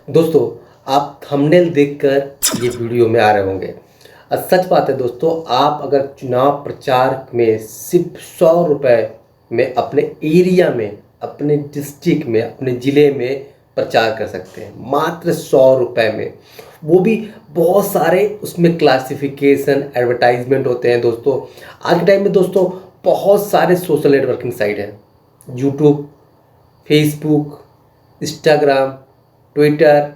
दोस्तों, आप थंबनेल देखकर ये वीडियो में आ रहे होंगे। सच बात है दोस्तों, आप अगर चुनाव प्रचार में सिर्फ 100 रुपए में अपने एरिया में, अपने डिस्ट्रिक्ट में, अपने ज़िले में प्रचार कर सकते हैं, मात्र 100 रुपए में। वो भी बहुत सारे उसमें क्लासिफिकेशन, एडवर्टाइजमेंट होते हैं दोस्तों। आज के टाइम में दोस्तों बहुत सारे सोशल नेटवर्किंग साइट हैं, यूट्यूब, फेसबुक, इंस्टाग्राम, ट्विटर,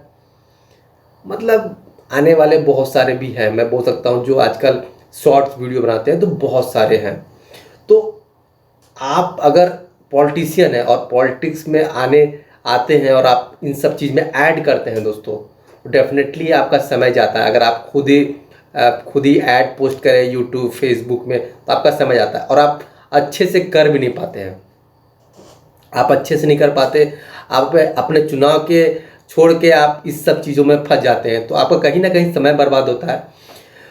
मतलब आने वाले बहुत सारे भी हैं। मैं बोल सकता हूँ जो आजकल शॉर्ट्स वीडियो बनाते हैं तो बहुत सारे हैं। तो आप अगर पॉलिटिशियन है और पॉलिटिक्स में आने आते हैं और आप इन सब चीज़ में ऐड करते हैं दोस्तों, तो डेफिनेटली आपका समय जाता है। अगर आप खुद ही ऐड पोस्ट करें यूट्यूब, फेसबुक में, तो आपका समय जाता है और आप अच्छे से कर भी नहीं पाते हैं। आप अच्छे से नहीं कर पाते, आप अपने चुनाव के छोड़ के आप इस सब चीज़ों में फंस जाते हैं, तो आपका कहीं ना कहीं समय बर्बाद होता है।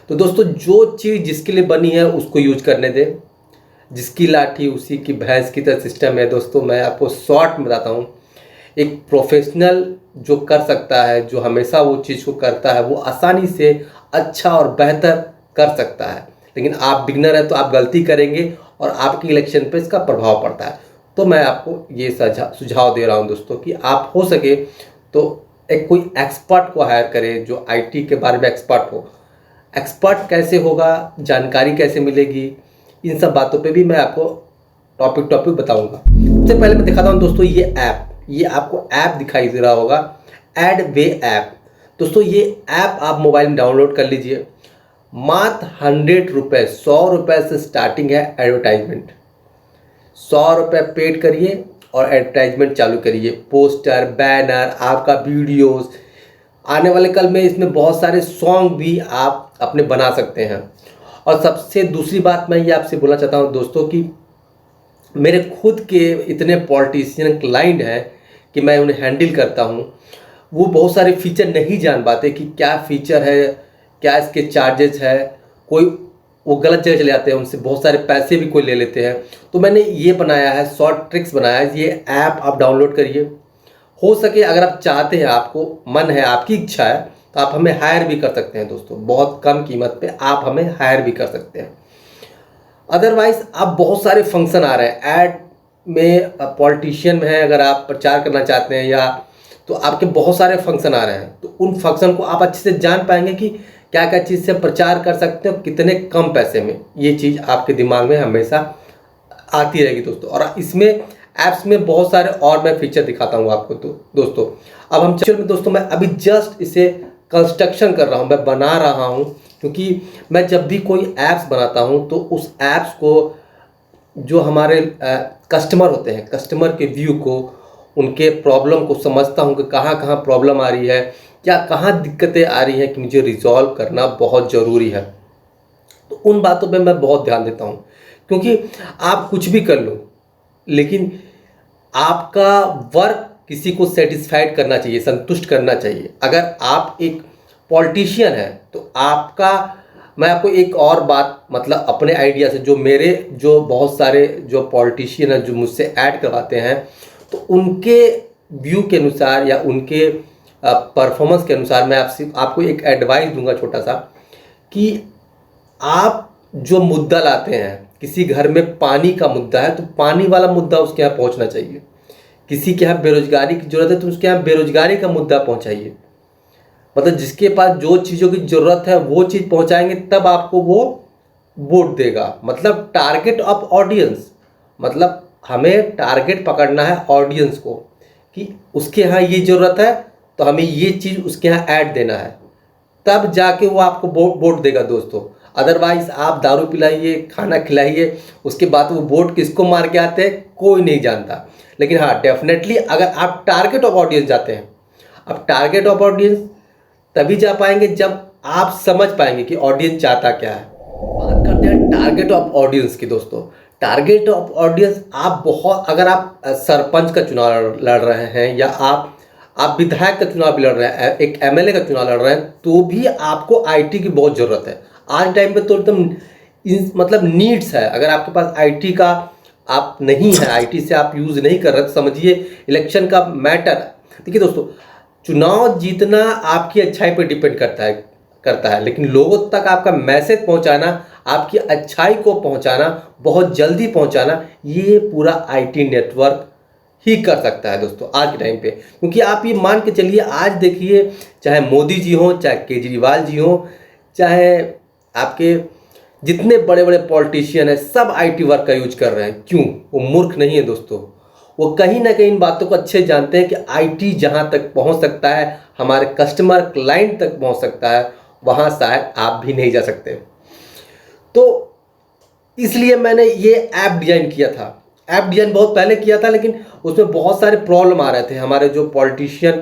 तो दोस्तों, जो चीज़ जिसके लिए बनी है उसको यूज करने दें। जिसकी लाठी उसी की भैंस की तरह सिस्टम है दोस्तों। मैं आपको शॉर्ट में बताता हूँ, एक प्रोफेशनल जो कर सकता है, जो हमेशा वो चीज़ को करता है, वो आसानी से अच्छा और बेहतर कर सकता है। लेकिन आप बिगनर हैं तो आप गलती करेंगे और आपके इलेक्शन पे इसका प्रभाव पड़ता है। तो मैं आपको ये सुझाव दे रहा हूँ दोस्तों कि आप हो सके तो एक कोई एक्सपर्ट को हायर करें जो आईटी के बारे में एक्सपर्ट हो। एक्सपर्ट कैसे होगा, जानकारी कैसे मिलेगी, इन सब बातों पे भी मैं आपको टॉपिक बताऊंगा। सबसे पहले मैं दिखाता हूँ दोस्तों ये आपको ऐप दिखाई दे रहा होगा, एडवे ऐप। दोस्तों, ये ऐप आप मोबाइल में डाउनलोड कर लीजिए। मात्र 100 रुपये, 100 रुपये से स्टार्टिंग है एडवर्टाइजमेंट। 100 रुपये पेड करिए और एडवर्टाइजमेंट चालू करिए। पोस्टर, बैनर, आपका वीडियोस, आने वाले कल में इसमें बहुत सारे सॉन्ग भी आप अपने बना सकते हैं। और सबसे दूसरी बात मैं ये आपसे बोलना चाहता हूँ दोस्तों कि मेरे खुद के इतने पॉलिटिशियन क्लाइंट हैं कि मैं उन्हें हैंडल करता हूँ। वो बहुत सारे फीचर नहीं जान पाते कि क्या फ़ीचर है, क्या इसके चार्जेस है। कोई वो गलत जगह चले जाते हैं, उनसे बहुत सारे पैसे भी कोई ले लेते हैं। तो मैंने ये बनाया है, शॉर्ट ट्रिक्स बनाया है। ये ऐप आप डाउनलोड करिए। हो सके अगर आप चाहते हैं, आपको मन है, आपकी इच्छा है, तो आप हमें हायर भी कर सकते हैं दोस्तों। बहुत कम कीमत पे आप हमें हायर भी कर सकते हैं। अदरवाइज आप बहुत सारे फंक्शन आ रहे हैं ऐड में। पॉलिटिशियन में है, अगर आप प्रचार करना चाहते हैं या तो आपके बहुत सारे फंक्शन आ रहे हैं, तो उन फंक्शन को आप अच्छे से जान पाएंगे कि क्या क्या चीज़ से प्रचार कर सकते हैं, कितने कम पैसे में। ये चीज़ आपके दिमाग में हमेशा आती रहेगी दोस्तों। और इसमें ऐप्स में बहुत सारे और मैं फीचर दिखाता हूँ आपको। तो दोस्तों, अब हम चल में दोस्तों, मैं अभी जस्ट इसे कंस्ट्रक्शन कर रहा हूँ, मैं बना रहा हूँ। क्योंकि मैं जब भी कोई ऐप्स बनाता हूँ तो उस ऐप्स को जो हमारे कस्टमर होते हैं, कस्टमर के व्यू को, उनके प्रॉब्लम को समझता हूँ कि कहाँ कहाँ प्रॉब्लम आ रही है, क्या कहाँ दिक्कतें आ रही हैं कि मुझे रिजॉल्व करना बहुत ज़रूरी है। तो उन बातों पे मैं बहुत ध्यान देता हूँ। क्योंकि आप कुछ भी कर लो, लेकिन आपका वर्क किसी को सेटिस्फाइड करना चाहिए, संतुष्ट करना चाहिए। अगर आप एक पॉलिटिशियन हैं तो आपका, मैं आपको एक और बात, मतलब अपने आइडिया से, जो बहुत सारे जो पॉलिटिशियन हैं जो मुझसे ऐड करवाते हैं, तो उनके व्यू के अनुसार या उनके परफॉर्मेंस के अनुसार मैं आपको एक एडवाइस दूंगा छोटा सा, कि आप जो मुद्दा लाते हैं, किसी घर में पानी का मुद्दा है तो पानी वाला मुद्दा उसके यहाँ पहुँचना चाहिए। किसी के यहाँ बेरोजगारी की ज़रूरत है तो उसके यहाँ बेरोजगारी का मुद्दा पहुँचाइए। मतलब जिसके पास जो चीज़ों की ज़रूरत है वो चीज़ पहुँचाएंगे, तब आपको वो वोट देगा। मतलब टारगेट ऑफ ऑडियंस, मतलब हमें टारगेट पकड़ना है ऑडियंस को कि उसके यहाँ ये ज़रूरत है तो हमें ये चीज़ उसके यहाँ ऐड देना है, तब जाके वो आपको वोट देगा दोस्तों। अदरवाइज आप दारू पिलाइए, खाना खिलाइए, उसके बाद वो वोट किसको मार के आते हैं कोई नहीं जानता। लेकिन हाँ, डेफिनेटली अगर आप टारगेट ऑफ ऑडियंस जाते हैं, अब टारगेट ऑफ ऑडियंस तभी जा पाएंगे जब आप समझ पाएंगे कि ऑडियंस चाहता क्या है। बात करते हैं टारगेट ऑफ ऑडियंस की दोस्तों। टारगेट ऑफ ऑडियंस, अगर आप सरपंच का चुनाव लड़ रहे हैं या आप विधायक का चुनाव भी लड़ रहे हैं, एक एमएलए का चुनाव लड़ रहे हैं, तो भी आपको आईटी की बहुत ज़रूरत है। आज टाइम पे तो एकदम मतलब नीड्स है। अगर आपके पास आईटी का आप नहीं है, आईटी से आप यूज़ नहीं कर रहे, तो समझिए इलेक्शन का मैटर। देखिए दोस्तों, चुनाव जीतना आपकी अच्छाई पर डिपेंड करता है, लेकिन लोगों तक आपका मैसेज पहुंचाना, आपकी अच्छाई को पहुंचाना, बहुत जल्दी पहुंचाना, ये पूरा आईटी नेटवर्क ही कर सकता है दोस्तों आज के टाइम पे। क्योंकि आप ये मान के चलिए, आज देखिए चाहे मोदी जी हो, चाहे केजरीवाल जी हो, चाहे आपके जितने बड़े बड़े पॉलिटिशियन हैं, सब आईटी वर्क का यूज कर रहे हैं। क्यों? वो मूर्ख नहीं है दोस्तों, वो कहीं ना कहीं इन बातों को अच्छे जानते हैं कि आईटी जहां तक पहुंच सकता है, हमारे कस्टमर क्लाइंट तक पहुंच सकता है, वहां शायद आप भी नहीं जा सकते। तो इसलिए मैंने ये ऐप डिजाइन किया था। ऐप डिजाइन बहुत पहले किया था, लेकिन उसमें बहुत सारे प्रॉब्लम आ रहे थे। हमारे जो पॉलिटिशियन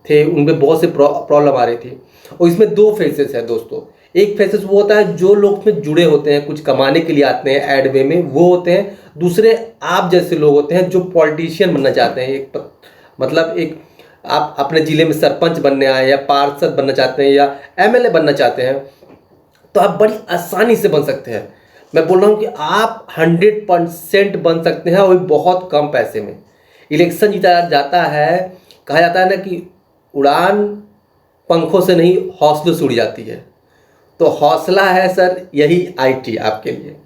थे उनमें बहुत से प्रॉब्लम आ रही थी। और इसमें दो फेसेस है दोस्तों। एक फेसेस वो होता है जो लोग में जुड़े होते हैं, कुछ कमाने के लिए आते हैं एड वे में, वो होते हैं। दूसरे आप जैसे लोग होते हैं जो पॉलिटिशियन बनना चाहते हैं। मतलब एक आप अपने ज़िले में सरपंच बनने आए, या पार्षद बनना चाहते हैं, या एमएलए बनना चाहते हैं, तो आप बड़ी आसानी से बन सकते हैं। मैं बोल रहा हूँ कि आप 100% बन सकते हैं, और बहुत कम पैसे में। इलेक्शन जीता जाता है, कहा जाता है ना कि उड़ान पंखों से नहीं, हौसलों से उड़ जाती है। तो हौसला है सर यही आईटी आपके लिए।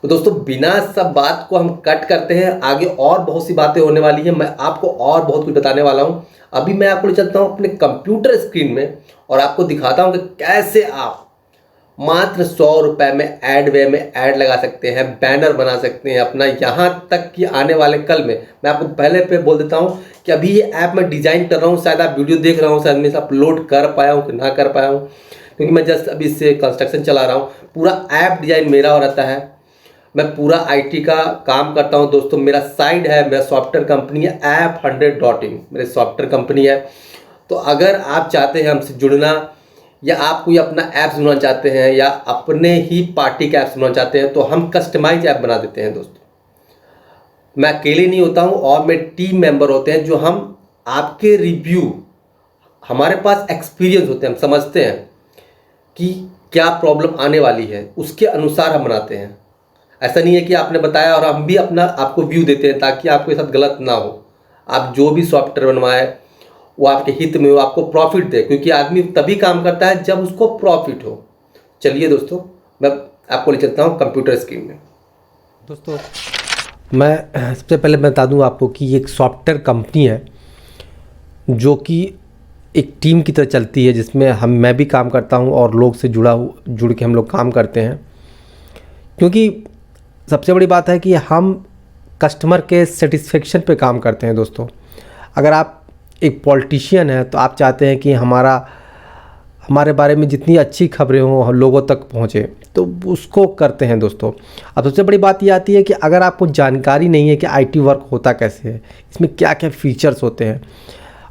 तो दोस्तों बिना सब बात को हम कट करते हैं, आगे और बहुत सी बातें होने वाली हैं। मैं आपको और बहुत कुछ बताने वाला हूं। अभी मैं आपको ले चलता हूं अपने कंप्यूटर स्क्रीन में, और आपको दिखाता हूं कि कैसे आप मात्र 100 रुपये में एड वे में ऐड लगा सकते हैं, बैनर बना सकते हैं अपना। यहाँ तक कि आने वाले कल में, मैं आपको पहले पे बोल देता हूँ कि अभी ये ऐप मैं डिज़ाइन कर रहा हूँ। शायद आप वीडियो देख रहा हूँ, शायद मैं इसे अपलोड कर पाया हूँ कि ना कर पाया हूँ, क्योंकि मैं जस्ट अभी इससे कंस्ट्रक्शन चला रहा हूँ। पूरा ऐप डिज़ाइन मेरा हो रहता है। मैं पूरा आईटी का काम करता हूँ दोस्तों। मेरा साइड है, मेरा सॉफ्टवेयर कंपनी है app100.in, मेरे सॉफ्टवेयर कंपनी है। तो अगर आप चाहते हैं हमसे जुड़ना, या आप कोई अपना ऐप बनाना चाहते हैं, या अपने ही पार्टी का ऐप बनाना चाहते हैं, तो हम कस्टमाइज ऐप बना देते हैं दोस्तों। मैं अकेले नहीं होता हूँ, और मेरे टीम मेंबर होते हैं, जो हम आपके रिव्यू, हमारे पास एक्सपीरियंस होते हैं, हम समझते हैं कि क्या प्रॉब्लम आने वाली है, उसके अनुसार हम बनाते हैं। ऐसा नहीं है कि आपने बताया और हम भी अपना आपको व्यू देते हैं, ताकि आपके साथ गलत ना हो। आप जो भी सॉफ्टवेयर बनवाए वो आपके हित में हो, आपको प्रॉफिट दे, क्योंकि आदमी तभी काम करता है जब उसको प्रॉफिट हो। चलिए दोस्तों, मैं आपको ले चलता हूँ कंप्यूटर स्क्रीन में। दोस्तों मैं सबसे पहले बता दूँ आपको कि ये एक सॉफ्टवेयर कंपनी है, जो कि एक टीम की तरह चलती है, जिसमें मैं भी काम करता हूँ, और लोग से जुड़ के हम लोग काम करते हैं। क्योंकि सबसे बड़ी बात है कि हम कस्टमर के सेटिस्फेक्शन पे काम करते हैं दोस्तों। अगर आप एक पॉलिटिशियन है, तो आप चाहते हैं कि हमारे बारे में जितनी अच्छी खबरें हों लोगों तक पहुँचे, तो उसको करते हैं दोस्तों। अब सबसे बड़ी बात ये आती है कि अगर आपको जानकारी नहीं है कि आईटी वर्क होता कैसे है, इसमें क्या क्या फीचर्स होते हैं,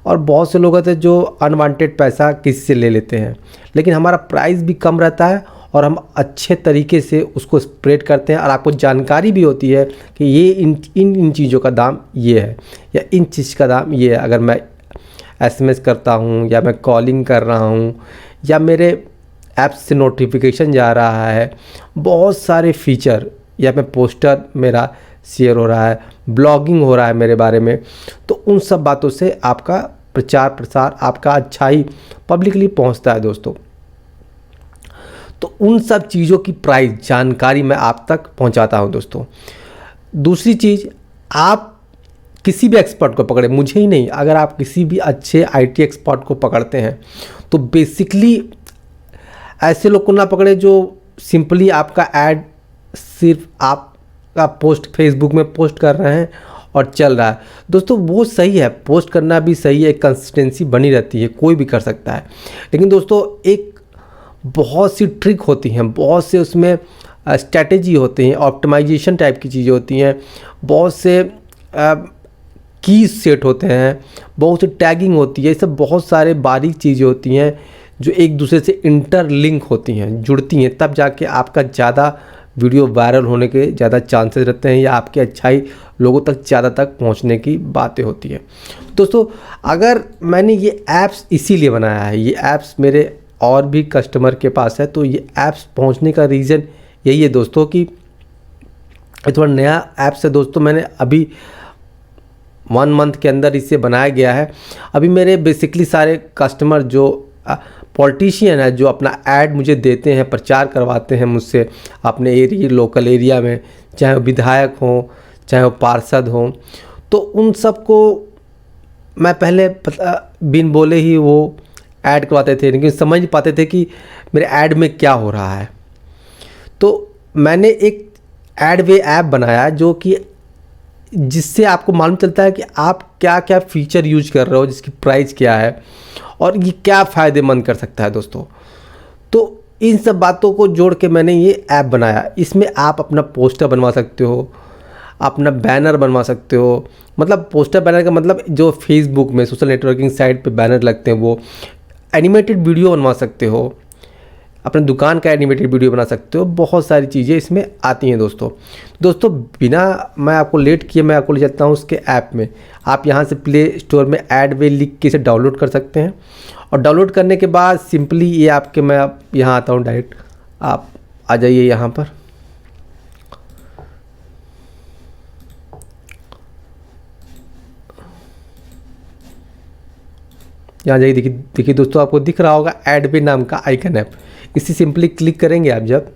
और बहुत से लोग होते हैं जो अनवांटेड पैसा किसी से ले लेते हैं, लेकिन हमारा प्राइस भी कम रहता है, और हम अच्छे तरीके से उसको स्प्रेड करते हैं, और आपको जानकारी भी होती है कि ये इन चीज़ों का दाम ये है, या इन चीज़ का दाम ये है। अगर मैं एसएमएस करता हूँ, या मैं कॉलिंग कर रहा हूँ, या मेरे ऐप से नोटिफिकेशन जा रहा है, बहुत सारे फीचर, या मैं पोस्टर मेरा शेयर हो रहा है, ब्लॉगिंग हो रहा है मेरे बारे में, तो उन सब बातों से आपका प्रचार प्रसार, आपका अच्छाई पब्लिकली पहुंचता है दोस्तों। तो उन सब चीज़ों की प्राइस जानकारी मैं आप तक पहुंचाता हूं दोस्तों। दूसरी चीज़, आप किसी भी एक्सपर्ट को पकड़े, मुझे ही नहीं, अगर आप किसी भी अच्छे आईटी एक्सपर्ट को पकड़ते हैं, तो बेसिकली ऐसे लोग को ना पकड़े जो सिंपली आपका ऐड सिर्फ आपका पोस्ट फेसबुक में पोस्ट कर रहे हैं और चल रहा है। दोस्तों वो सही है, पोस्ट करना भी सही है, कंसिस्टेंसी बनी रहती है, कोई भी कर सकता है। लेकिन दोस्तों एक बहुत सी ट्रिक होती हैं, बहुत से उसमें स्ट्रैटेजी होते हैं, ऑप्टिमाइजेशन टाइप की चीज़ें होती हैं, बहुत से कीज सेट होते हैं, बहुत सी टैगिंग होती है। ये सब बहुत सारे बारीक चीज़ें होती हैं जो एक दूसरे से इंटरलिंक होती हैं, जुड़ती हैं, तब जाके आपका ज़्यादा वीडियो वायरल होने के ज़्यादा चांसेस रहते हैं, या आपकी अच्छाई लोगों तक ज़्यादा तक पहुंचने की बातें होती हैं। दोस्तों अगर मैंने ये ऐप्स इसीलिए बनाया है, ये ऐप्स मेरे और भी कस्टमर के पास है, तो ये ऐप्स पहुंचने का रीज़न यही है दोस्तों कि थोड़ा नया ऐप्स है दोस्तों। मैंने अभी 1 मंथ के अंदर इसे बनाया गया है। अभी मेरे बेसिकली सारे कस्टमर जो पॉलिटिशियन है, जो अपना ऐड मुझे देते हैं, प्रचार करवाते हैं मुझसे अपने एरिया, लोकल एरिया में, चाहे वो विधायक हों, चाहे वो पार्षद हों, तो उन सब को मैं पहले बिन बोले ही वो ऐड करवाते थे, लेकिन समझ नहीं पाते थे कि मेरे ऐड में क्या हो रहा है। तो मैंने एक एडवे ऐप बनाया जो कि जिससे आपको मालूम चलता है कि आप क्या क्या फीचर यूज कर रहे हो, जिसकी प्राइस क्या है और ये क्या फ़ायदेमंद कर सकता है दोस्तों। तो इन सब बातों को जोड़ के मैंने ये ऐप बनाया। इसमें आप अपना पोस्टर बनवा सकते हो, अपना बैनर बनवा सकते हो। मतलब पोस्टर बैनर का मतलब जो फेसबुक में, सोशल नेटवर्किंग साइट पे बैनर लगते हैं, वो एनिमेटेड वीडियो बनवा सकते हो, अपने दुकान का एनिमेटेड वीडियो बना सकते हो। बहुत सारी चीज़ें इसमें आती हैं दोस्तों। बिना मैं आपको लेट किए मैं आपको ले जाता हूँ उसके ऐप में। आप यहाँ से प्ले स्टोर में एडवे लिख के इसे डाउनलोड कर सकते हैं, और डाउनलोड करने के बाद सिंपली ये आपके, मैं यहाँ आता हूँ डायरेक्ट, आप आ जाइए यहाँ पर। यहाँ जाइए, देखिए दोस्तों, आपको दिख रहा होगा एडवे नाम का आइकन ऐप। इसी सिंपली क्लिक करेंगे आप जब,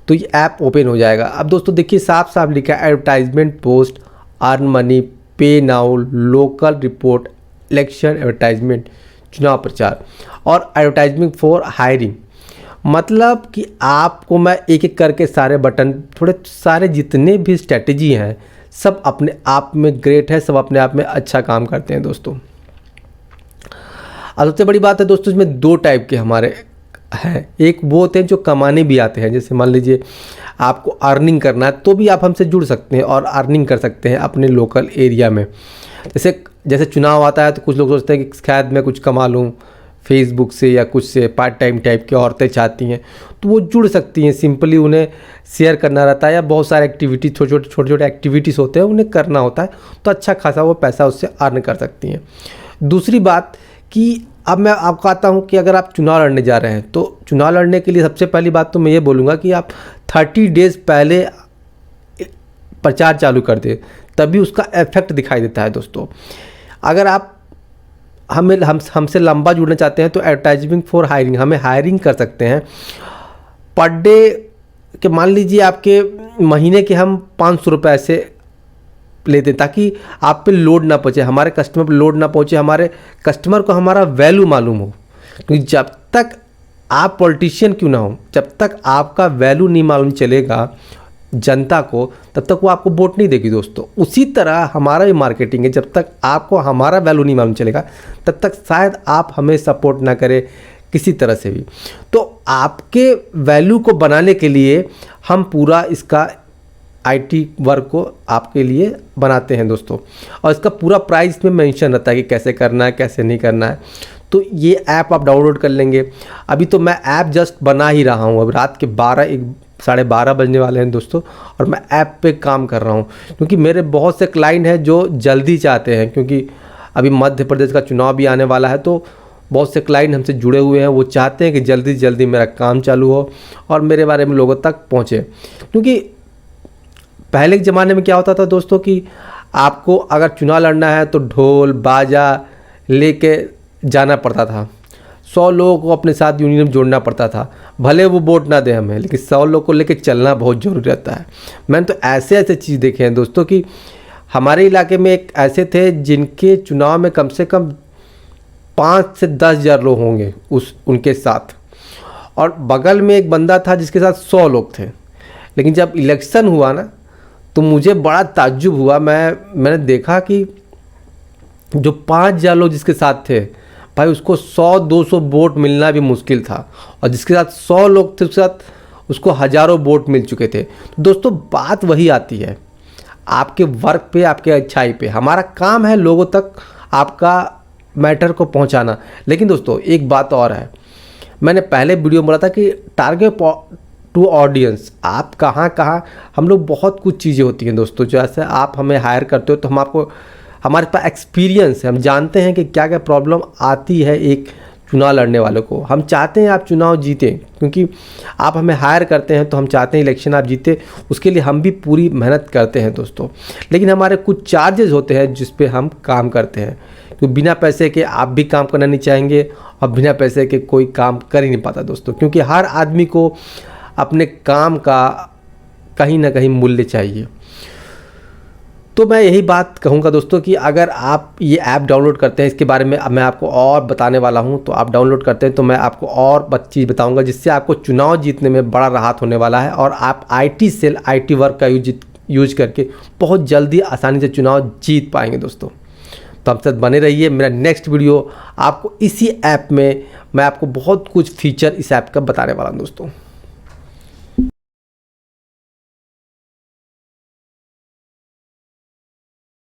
तो ये ऐप ओपन हो जाएगा। अब दोस्तों देखिए, साफ साफ लिखा है एडवर्टाइजमेंट पोस्ट, अर्न मनी, पे now, local report, election advertisement, चुनाव प्रचार, और एडवर्टाइजमेंट फॉर हायरिंग। मतलब कि आपको मैं एक एक करके सारे बटन, थोड़े सारे जितने भी स्ट्रेटजी हैं, सब अपने आप में ग्रेट है, सब अपने आप में अच्छा काम करते हैं दोस्तों। और सबसे बड़ी बात है दोस्तों, इसमें 2 टाइप के हमारे हैं। एक वो होते हैं जो कमाने भी आते हैं, जैसे मान लीजिए आपको अर्निंग करना है तो भी आप हमसे जुड़ सकते हैं और अर्निंग कर सकते हैं अपने लोकल एरिया में। जैसे चुनाव आता है तो कुछ लोग सोचते हैं कि शायद मैं कुछ कमा लूँ फेसबुक से या कुछ से, पार्ट टाइम टाइप की औरतें चाहती हैं तो वो जुड़ सकती हैं। सिंपली उन्हें शेयर करना रहता है, या बहुत सारे एक्टिविटी, छोटे छोटे एक्टिविटीज़ होते हैं, उन्हें करना होता है, तो अच्छा खासा वो पैसा उससे अर्न कर सकती हैं। दूसरी बात कि अब मैं आपको आता हूँ कि अगर आप चुनाव लड़ने जा रहे हैं, तो चुनाव लड़ने के लिए सबसे पहली बात तो मैं ये बोलूँगा कि आप 30 डेज़ पहले प्रचार चालू कर दें, तभी उसका इफेक्ट दिखाई देता है दोस्तों। अगर आप हमसे लंबा जुड़ना चाहते हैं तो एडवर्टाइजमेंट फॉर हायरिंग, हमें हायरिंग कर सकते हैं। पर डे के मान लीजिए आपके महीने के हम 500 रुपये ऐसे लेते हैं, ताकि आप पे लोड ना पहुँचे, हमारे कस्टमर पे लोड ना पहुँचे, हमारे कस्टमर को हमारा वैल्यू मालूम हो। क्योंकि जब तक आप पॉलिटिशियन क्यों ना हो, जब तक आपका वैल्यू नहीं मालूम चलेगा जनता को, तब तक वो आपको वोट नहीं देगी दोस्तों। उसी तरह हमारा भी मार्केटिंग है, जब तक आपको हमारा वैल्यू नहीं मालूम चलेगा तब तक शायद आप हमें सपोर्ट ना करें किसी तरह से भी। तो आपके वैल्यू को बनाने के लिए हम पूरा इसका आईटी वर्क को आपके लिए बनाते हैं दोस्तों, और इसका पूरा प्राइस में मेंशन रहता है कि कैसे करना है, कैसे नहीं करना है। तो ये ऐप आप डाउनलोड कर लेंगे। अभी तो मैं ऐप जस्ट बना ही रहा हूँ, अब रात के साढ़े 12 बजने वाले हैं दोस्तों, और मैं ऐप पे काम कर रहा हूँ, क्योंकि मेरे बहुत से क्लाइंट हैं जो जल्दी चाहते हैं, क्योंकि अभी मध्य प्रदेश का चुनाव भी आने वाला है, तो बहुत से क्लाइंट हमसे जुड़े हुए हैं, वो चाहते हैं कि जल्दी जल्दी मेरा काम चालू हो और मेरे बारे में लोगों तक पहुँचे। क्योंकि पहले के ज़माने में क्या होता था दोस्तों कि आपको अगर चुनाव लड़ना है तो ढोल बाजा लेके जाना पड़ता था, 100 लोगों को अपने साथ यूनियन में जोड़ना पड़ता था, भले वो वोट ना दे हमें, लेकिन 100 लोग को लेके चलना बहुत ज़रूरी रहता है। मैंने तो ऐसे ऐसे चीज़ देखे हैं दोस्तों कि हमारे इलाके में एक ऐसे थे जिनके चुनाव में कम से कम 5 से 10 हज़ार लोग होंगे उनके साथ, और बगल में एक बंदा था जिसके साथ 100 लोग थे। लेकिन जब इलेक्शन हुआ ना, तो मुझे बड़ा ताज्जुब हुआ। मैंने देखा कि जो 5,000 लोग जिसके साथ थे, भाई उसको 100-200 वोट मिलना भी मुश्किल था, और जिसके साथ 100 लोग थे उसके साथ उसको हज़ारों वोट मिल चुके थे। तो दोस्तों बात वही आती है आपके वर्क पे, आपके अच्छाई पे। हमारा काम है लोगों तक आपका मैटर को पहुंचाना। लेकिन दोस्तों एक बात और है, मैंने पहले वीडियो में बोला था कि टारगेट टू ऑडियंस, आप कहाँ हम लोग बहुत कुछ चीज़ें होती हैं दोस्तों। जैसे आप हमें हायर करते हो तो हमारे पास एक्सपीरियंस है, हम जानते हैं कि क्या क्या प्रॉब्लम आती है एक चुनाव लड़ने वालों को। हम चाहते हैं आप चुनाव जीतें, क्योंकि आप हमें हायर करते हैं तो हम चाहते हैं इलेक्शन आप जीते, उसके लिए हम भी पूरी मेहनत करते हैं दोस्तों। लेकिन हमारे कुछ चार्जेस होते हैं जिस पे हम काम करते हैं, क्योंकि बिना पैसे के आप भी काम करना नहीं चाहेंगे और बिना पैसे के कोई काम कर ही नहीं पाता दोस्तों, क्योंकि हर आदमी को अपने काम का कहीं ना कहीं मूल्य चाहिए। तो मैं यही बात कहूँगा दोस्तों कि अगर आप ये ऐप डाउनलोड करते हैं, इसके बारे में अब मैं आपको और बताने वाला हूँ, तो आप डाउनलोड करते हैं तो मैं आपको और चीज़ बताऊँगा जिससे आपको चुनाव जीतने में बड़ा राहत होने वाला है, और आप IT सेल IT वर्क का यूज करके बहुत जल्दी आसानी से चुनाव जीत पाएंगे दोस्तों। तो हम साथ बने रहिए। मेरा नेक्स्ट वीडियो आपको इसी ऐप में मैं आपको बहुत कुछ फीचर इस ऐप का बताने वाला हूँ दोस्तों।